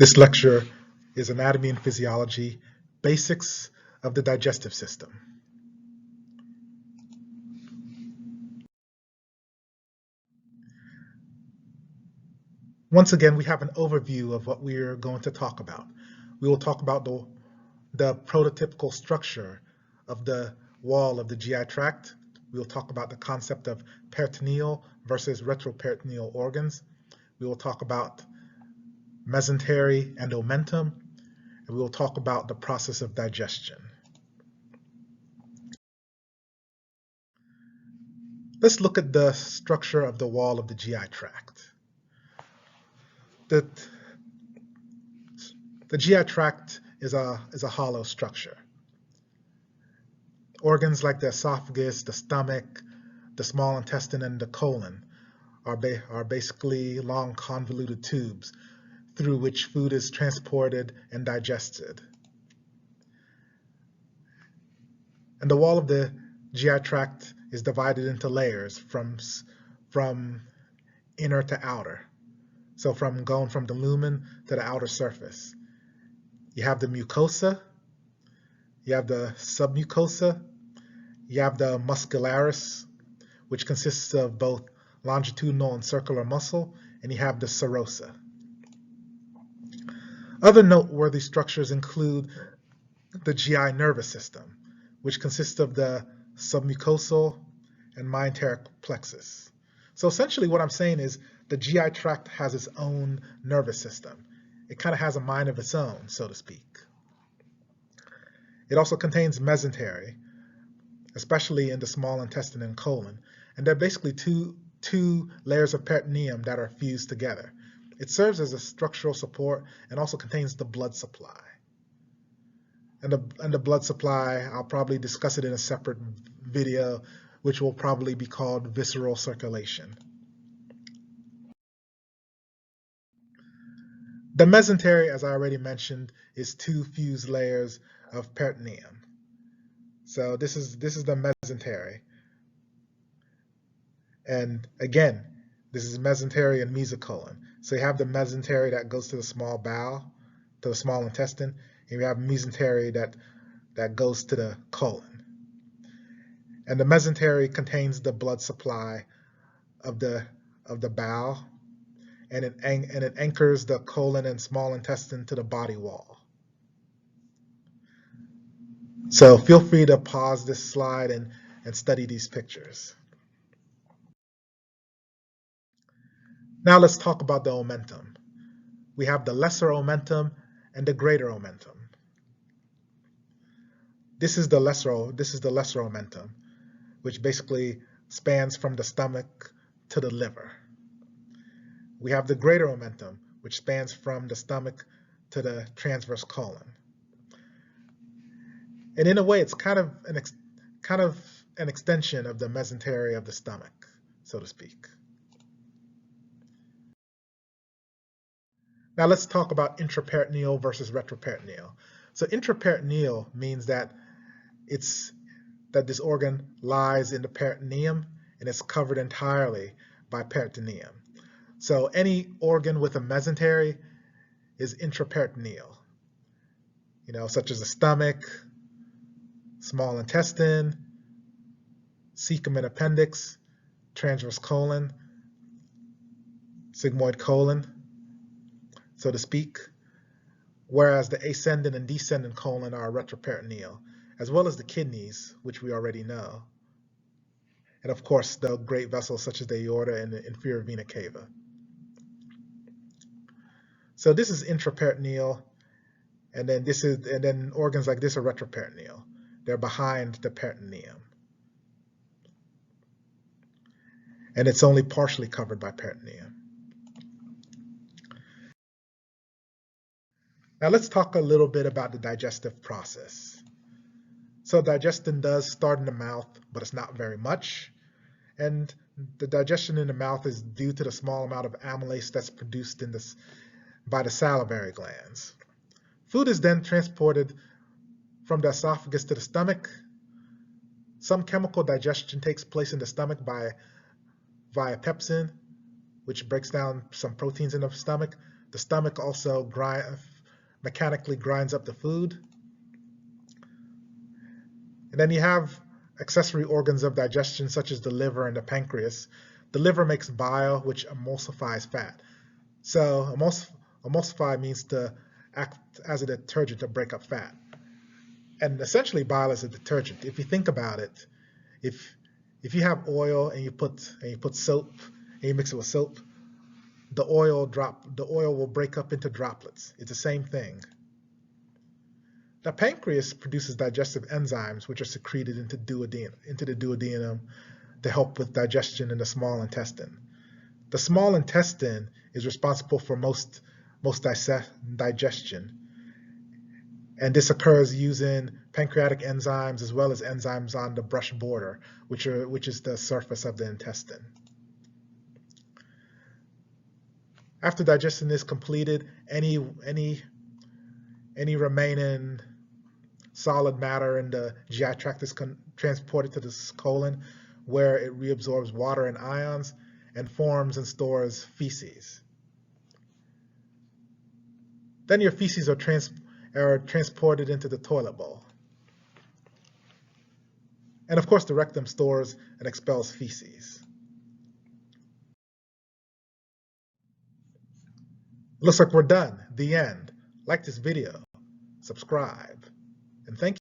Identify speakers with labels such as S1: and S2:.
S1: This lecture is Anatomy and Physiology, Basics of the Digestive System. Once again, we have an overview of what we're going to talk about. We will talk about the prototypical structure of the wall of the GI tract. We will talk about the concept of peritoneal versus retroperitoneal organs. We will talk about mesentery and omentum, and we will talk about the process of digestion. Let's look at the structure of the wall of the GI tract. The GI tract is a hollow structure. Organs like the esophagus, the stomach, the small intestine, and the colon are basically long convoluted tubes through which food is transported and digested. And the wall of the GI tract is divided into layers from inner to outer. So going from the lumen to the outer surface. You have the mucosa, you have the submucosa, you have the muscularis, which consists of both longitudinal and circular muscle, and you have the serosa. Other noteworthy structures include the GI nervous system, which consists of the submucosal and mesenteric plexus. So essentially what I'm saying is the GI tract has its own nervous system. It kind of has a mind of its own, so to speak. It also contains mesentery, especially in the small intestine and colon. And they're basically two layers of peritoneum that are fused together. It serves as a structural support and also contains the blood supply. And the blood supply, I'll probably discuss it in a separate video, which will probably be called visceral circulation. The mesentery, as I already mentioned, is two fused layers of peritoneum. So this is the mesentery. And again, this is mesentery and mesocolon. So you have the mesentery that goes to the small bowel, to the small intestine, and you have mesentery that goes to the colon. And the mesentery contains the blood supply of the bowel, and it anchors the colon and small intestine to the body wall. So feel free to pause this slide and study these pictures. Now let's talk about the omentum. We have the lesser omentum and the greater omentum. This is the lesser omentum, which basically spans from the stomach to the liver. We have the greater omentum, which spans from the stomach to the transverse colon. And in a way, it's kind of an extension of the mesentery of the stomach, so to speak. Now let's talk about intraperitoneal versus retroperitoneal. So intraperitoneal means that this organ lies in the peritoneum and it's covered entirely by peritoneum. So any organ with a mesentery is intraperitoneal, such as the stomach, small intestine, cecum and appendix, transverse colon, sigmoid colon, so to speak, whereas the ascending and descending colon are retroperitoneal, as well as the kidneys, which we already know, and of course the great vessels such as the aorta and the inferior vena cava. So this is intraperitoneal, and then organs like this are retroperitoneal. They're behind the peritoneum, and it's only partially covered by peritoneum. Now let's talk a little bit about the digestive process. So digestion does start in the mouth, but it's not very much. And the digestion in the mouth is due to the small amount of amylase that's produced by the salivary glands. Food is then transported from the esophagus to the stomach. Some chemical digestion takes place in the stomach via pepsin, which breaks down some proteins in the stomach. The stomach also mechanically grinds up the food. And then you have accessory organs of digestion such as the liver and the pancreas. The liver makes bile, which emulsifies fat. So emulsify means to act as a detergent to break up fat. And essentially bile is a detergent. If you think about it, if you have oil and you put soap and you mix it with soap, the oil will break up into droplets. It's the same thing. The pancreas produces digestive enzymes which are secreted into the duodenum to help with digestion in the small intestine. The small intestine is responsible for most digestion, and this occurs using pancreatic enzymes as well as enzymes on the brush border, which is the surface of the intestine. After digestion is completed, any remaining solid matter in the GI tract is transported to the colon, where it reabsorbs water and ions and forms and stores feces. Then your feces are transported into the toilet bowl. And of course, the rectum stores and expels feces. Looks like we're done. The end. Like this video, subscribe, and thank you.